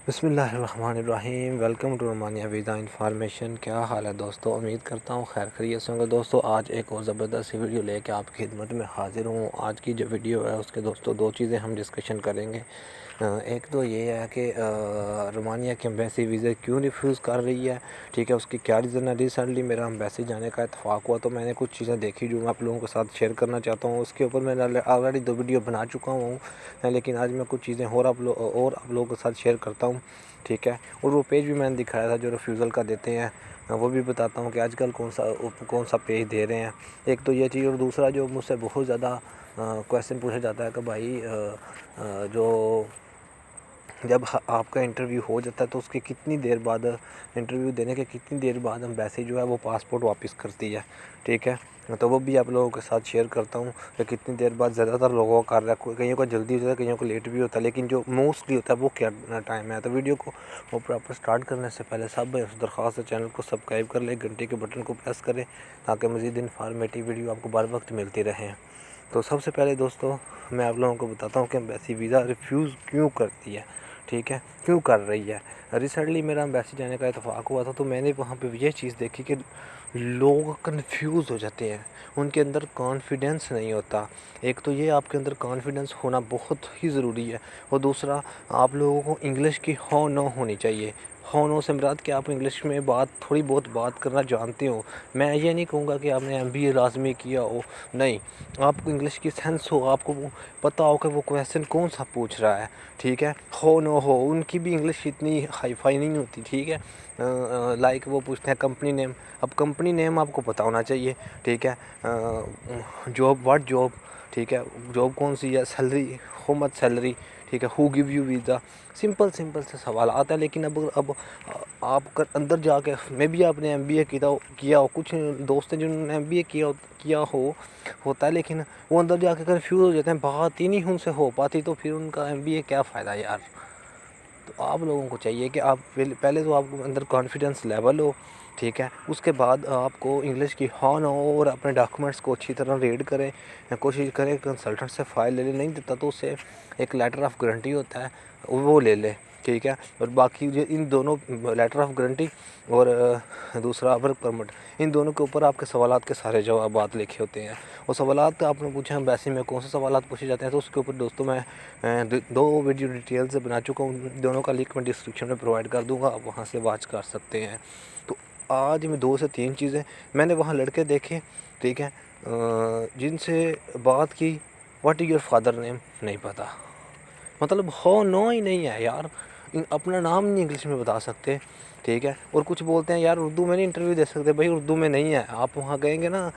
بسم اللہ الرحمن الرحیم، welcome to Romania visa information. کیا حال ہے دوستو؟ امید کرتا ہوں خیر خیریت سے ہوں گے۔ دوستو آج ایک اور زبردست ویڈیو لے کے آپ کی خدمت میں حاضر ہوں۔ آج کی جو ویڈیو ہے اس کے دوستو دو چیزیں ہم ڈسکشن کریں گے۔ ایک تو یہ ہے کہ رومانیہ کی ایمبیسی ویزا کیوں ریفیوز کر رہی ہے، ٹھیک ہے، اس کی کیا ریزن ہے۔ ریسنٹلی میرا ایمبیسی جانے کا اتفاق ہوا تو میں نے کچھ چیزیں دیکھی جو میں آپ لوگوں کے ساتھ شیئر کرنا چاہتا ہوں۔ اس کے اوپر میں نے آلریڈی دو ویڈیو بنا چکا ہوں، لیکن آج میں کچھ چیزیں اور آپ لوگوں کے ساتھ شیئر کرتا ہوں، ٹھیک ہے۔ اور وہ پیج بھی میں نے دکھایا تھا جو ریفیوزل کا دیتے ہیں، وہ بھی بتاتا ہوں کہ آج کل کون سا پیج دے رہے ہیں۔ ایک تو یہ چیز، اور دوسرا جو مجھ سے بہت زیادہ کویسچن پوچھا جاتا ہے کہ بھائی جو جب آپ کا انٹرویو ہو جاتا ہے تو اس کی کتنی دیر بعد، انٹرویو دینے کے کتنی دیر بعد ایمبیسی جو ہے وہ پاسپورٹ واپس کرتی ہے، ٹھیک ہے۔ تو وہ بھی آپ لوگوں کے ساتھ شیئر کرتا ہوں کہ کتنی دیر بعد زیادہ تر لوگوں کا کر رہا ہے، کئیوں کو جلدی ہو جاتا ہے، کئیوں کو لیٹ بھی ہوتا ہے، لیکن جو موسٹلی ہوتا ہے وہ کیا ٹائم ہے۔ تو ویڈیو کو وہ پراپر سٹارٹ کرنے سے پہلے سب اس درخواست ہے چینل کو سبسکرائب کر لیں، گھنٹی کے بٹن کو پریس کریں تاکہ مزید انفارمیٹیو ویڈیو آپ کو بر وقت ملتی رہیں۔ تو سب سے پہلے دوستو میں آپ لوگوں کو بتاتا ہوں کہ ایمبیسی ویزا ریفیوز کیوں کرتی ہے، ٹھیک ہے، کیوں کر رہی ہے۔ ریسنٹلی میرا ایمبیسی جانے کا اتفاق ہوا تھا تو میں نے وہاں پہ یہ چیز دیکھی کہ لوگ کنفیوز ہو جاتے ہیں، ان کے اندر کانفیڈنس نہیں ہوتا۔ ایک تو یہ آپ کے اندر کانفیڈنس ہونا بہت ہی ضروری ہے، اور دوسرا آپ لوگوں کو انگلش کی ہو نو ہونی چاہیے۔ ہو نو سے مراد کہ آپ انگلش میں تھوڑی بہت بات کرنا جانتے ہو۔ میں یہ نہیں کہوں گا کہ آپ نے ایم بی اے لازمی کیا ہو، نہیں، آپ کو انگلش کی سینس ہو، آپ کو پتہ ہو کہ وہ کویسچن کون سا پوچھ رہا ہے، ٹھیک ہے۔ ہو نو ہو، ان کی بھی انگلش اتنی ہائی فائی نہیں ہوتی، ٹھیک ہے۔ لائک وہ پوچھتے ہیں کمپنی نیم، اب کمپنی نیم آپ کو پتہ ہونا چاہیے، ٹھیک ہے۔ جاب، واٹ جاب، ٹھیک ہے، جاب کون سی ہے، سیلری، ہو مچ سیلری، ٹھیک ہے، ہو گیو یو ویزا، سمپل سے سوالات ہیں۔ لیکن اب آپ اندر جا کے، میں بھی آپ نے ایم بی اے کیا ہو، کچھ دوست ہیں جنہوں نے ایم بی اے کیا ہوتا ہے، لیکن وہ اندر جا کے کنفیوز ہو جاتے ہیں، بات ہی نہیں ان سے ہو پاتی، تو پھر ان کا ایم بی اے کیا فائدہ یار۔ تو آپ لوگوں کو چاہیے کہ آپ پہلے تو آپ کو اندر کانفیڈنس لیول ہو، ٹھیک ہے، اس کے بعد آپ کو انگلش کی ہو نہ ہو، اور اپنے ڈاکومنٹس کو اچھی طرح ریڈ کریں، کوشش کریں کنسلٹنٹ سے فائل لے لیں، نہیں دیتا تو اس سے ایک لیٹر آف گارنٹی ہوتا ہے وہ لے لیں، ٹھیک ہے۔ اور باقی جو ان دونوں لیٹر آف گارنٹی اور دوسرا ورک پرمٹ، ان دونوں کے اوپر آپ کے سوالات کے سارے جوابات لکھے ہوتے ہیں۔ اور سوالات آپ نے پوچھا ایمبیسی میں کون سے سوالات پوچھے جاتے ہیں، تو اس کے اوپر دوستوں میں دو ویڈیو ڈیٹیل سے بنا چکا ہوں، دونوں کا لنک میں ڈسکرپشن میں پرووائڈ کر دوں گا، آپ وہاں سے واچ کر سکتے ہیں۔ تو آج میں 2 سے 3 چیزیں میں نے وہاں لڑکے دیکھے، ٹھیک ہے، جن سے بات کی، what is your father name, نہیں پتہ، مطلب ہو نو ہی نہیں ہے یار، اپنا نام نہیں انگلش میں بتا سکتے، ٹھیک ہے۔ اور کچھ بولتے ہیں یار اردو میں نہیں انٹرویو دے سکتے، بھائی اردو میں نہیں ہے، آپ وہاں کہیں گے نا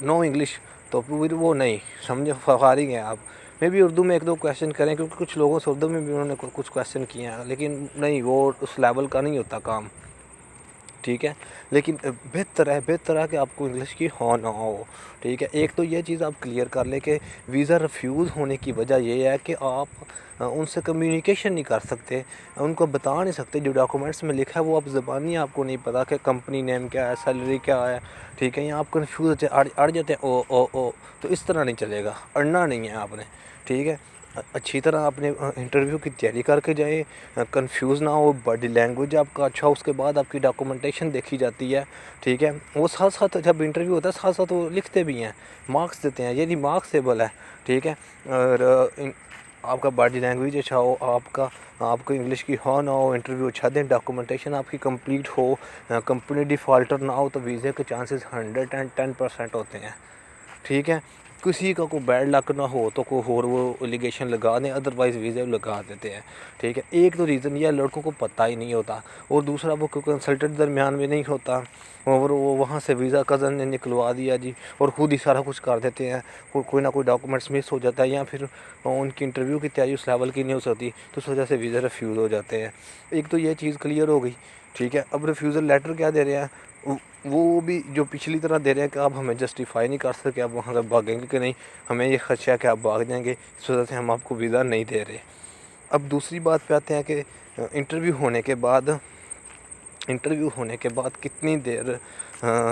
نو انگلش، تو پھر وہ نہیں سمجھے، فارغ ہیں آپ۔ میں بھی اردو میں 1-2 کویسچن کریں، کیونکہ کچھ لوگوں سے اردو میں بھی انہوں نے کچھ کویسچن کیے ہیں، لیکن نہیں، وہ اس لیول کا نہیں ہوتا کام، ٹھیک ہے۔ لیکن بہتر ہے کہ آپ کو انگلش کی ہو نہ ہو، ٹھیک ہے۔ ایک تو یہ چیز آپ کلیئر کر لیں کہ ویزا ریفیوز ہونے کی وجہ یہ ہے کہ آپ ان سے کمیونیکیشن نہیں کر سکتے، ان کو بتا نہیں سکتے، جو ڈاکومنٹس میں لکھا ہے وہ آپ زبانی آپ کو نہیں پتا کہ کمپنی نیم کیا ہے، سیلری کیا ہے، ٹھیک ہے۔ یہاں آپ کنفیوز اڑ جاتے ہیں، او، تو اس طرح نہیں چلے گا، اڑنا نہیں ہے آپ نے، ٹھیک ہے۔ اچھی طرح اپنے انٹرویو کی تیاری کر کے جائیں، کنفیوز نہ ہو، باڈی لینگویج آپ کا اچھا، اس کے بعد آپ کی ڈاکومنٹیشن دیکھی جاتی ہے، ٹھیک ہے۔ وہ ساتھ جب انٹرویو ہوتا ہے ساتھ وہ لکھتے بھی ہیں، مارکس دیتے ہیں، یہ نہیں مارکسیبل ہے، ٹھیک ہے۔ اور آپ کا باڈی لینگویج اچھا ہو، آپ کو انگلش کی ہو نہ ہو، انٹرویو اچھا دیں، ڈاکومنٹیشن آپ کی کمپلیٹ ہو، کمپنی ڈیفالٹر نہ ہو، تو ویزے کے چانسز 110% ہوتے ہیں، ٹھیک ہے۔ کسی کا کوئی بیڈ لک نہ ہو تو کوئی اور وہ الیگیشن لگا دیں، ادروائز ویزے لگا دیتے ہیں، ٹھیک ہے۔ ایک تو ریزن یہ لڑکوں کو پتہ ہی نہیں ہوتا، اور دوسرا وہ کنسلٹنٹ درمیان میں نہیں ہوتا، اور وہ وہاں سے ویزا کزن نے نکلوا دیا جی، اور خود ہی سارا کچھ کر دیتے ہیں، کوئی نہ کوئی ڈاکومنٹس مس ہو جاتا ہے، یا پھر ان کی انٹرویو کی تیاری اس لیول کی نہیں ہو سکتی، تو اس وجہ سے ویزا ریفیوز ہو جاتے ہیں۔ ایک تو یہ چیز کلیئر ہو گئی، ٹھیک ہے۔ اب ریفیوزل لیٹر کیا دے رہے ہیں، وہ بھی جو پچھلی طرح دے رہے ہیں کہ آپ ہمیں جسٹیفائی نہیں کر سکتے، آپ وہاں سے بھاگیں گے کہ نہیں، ہمیں یہ خدشہ ہے کہ آپ بھاگ جائیں گے، اس وجہ سے ہم آپ کو ویزا نہیں دے رہے۔ اب دوسری بات پہ آتے ہیں کہ انٹرویو ہونے کے بعد انٹرویو ہونے کے بعد کتنی دیر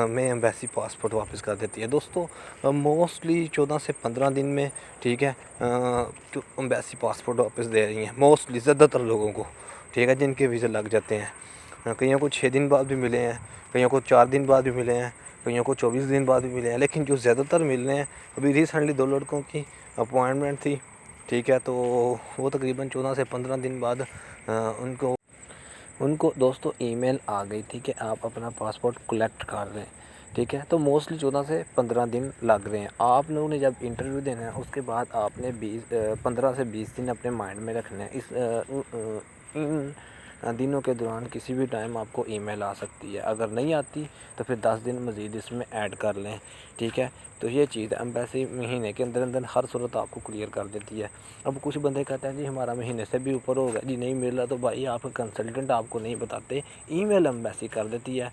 میں ایمبیسی پاسپورٹ واپس کر دیتی ہے؟ دوستو موسٹلی 14 سے 15 دن میں، ٹھیک ہے، جو ایمبیسی پاسپورٹ واپس دے رہی ہیں موسٹلی زیادہ تر لوگوں کو، ٹھیک ہے، جن کے ویزے لگ جاتے ہیں۔ کئیوں کو 6 دن بعد بھی ملے ہیں، کئیوں کو 4 دن بعد بھی ملے ہیں، کئیوں کو 24 دن بعد بھی ملے ہیں، لیکن جو زیادہ تر مل رہے ہیں، ابھی ریسنٹلی 2 لڑکوں کی اپوائنٹمنٹ تھی، ٹھیک ہے، تو وہ تقریباً 14 سے 15 دن بعد ان کو دوستو ای میل آ گئی تھی کہ آپ اپنا پاسپورٹ کلیکٹ کر رہے ہیں، ٹھیک ہے۔ تو موسٹلی 14 سے 15 دن لگ رہے ہیں۔ آپ لوگوں نے جب انٹرویو دینا ہے اس کے بعد آپ نے 15 سے 20 دن اپنے مائنڈ میں رکھنا ہے۔ ان دنوں کے دوران کسی بھی ٹائم آپ کو ای میل آ سکتی ہے، اگر نہیں آتی تو پھر 10 دن مزید اس میں ایڈ کر لیں، ٹھیک ہے۔ تو یہ چیز ایمبیسی مہینے کے اندر ہر صورت آپ کو کلیئر کر دیتی ہے۔ اب کچھ بندے کہتے ہیں جی ہمارا مہینے سے بھی اوپر ہوگا، جی نہیں مل رہا، تو بھائی آپ کنسلٹنٹ آپ کو نہیں بتاتے، ای میل ایمبیسی کر دیتی ہے۔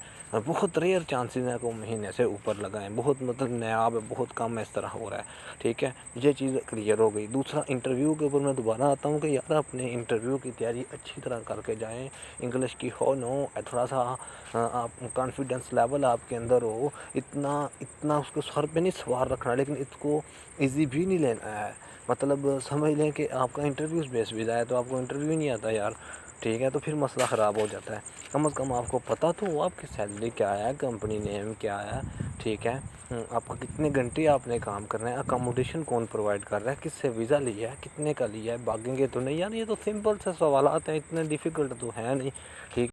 بہت ریئر چانسز ہیں کہ وہ مہینے سے اوپر لگائیں، بہت مطلب نیاب ہے، بہت کم اس طرح ہو رہا ہے، ٹھیک ہے۔ یہ چیز کلیئر ہو گئی۔ دوسرا، انٹرویو کے اوپر میں دوبارہ آتا ہوں کہ یار اپنے انٹرویو کی تیاری اچھی طرح کر کے جائیں، انگلش کی ہو نو، تھوڑا سا آپ کانفیڈنس لیول آپ کے اندر ہو، اتنا اس کو سر پہ نہیں سوار رکھنا، لیکن اس کو ایزی بھی نہیں لینا ہے۔ مطلب سمجھ لیں کہ آپ کا انٹرویو بیس ویزا ہے تو آپ کو انٹرویو ہی نہیں آتا یار، ٹھیک ہے، تو پھر مسئلہ خراب ہو جاتا ہے۔ کم از کم آپ کو پتہ تو ہو آپ کی سیلری کیا ہے، کمپنی نیم کیا ہے، ٹھیک ہے، آپ کو کتنے گھنٹے آپ نے کام کرنا ہے، اکاموڈیشن کون پرووائڈ کر رہا ہے، کس سے ویزا لیا ہے، کتنے کا لیا ہے، بھاگیں گے تو نہیں، یار یہ تو سمپل سے سوالات ہیں، اتنے ڈیفیکلٹ تو ہیں نہیں، ٹھیک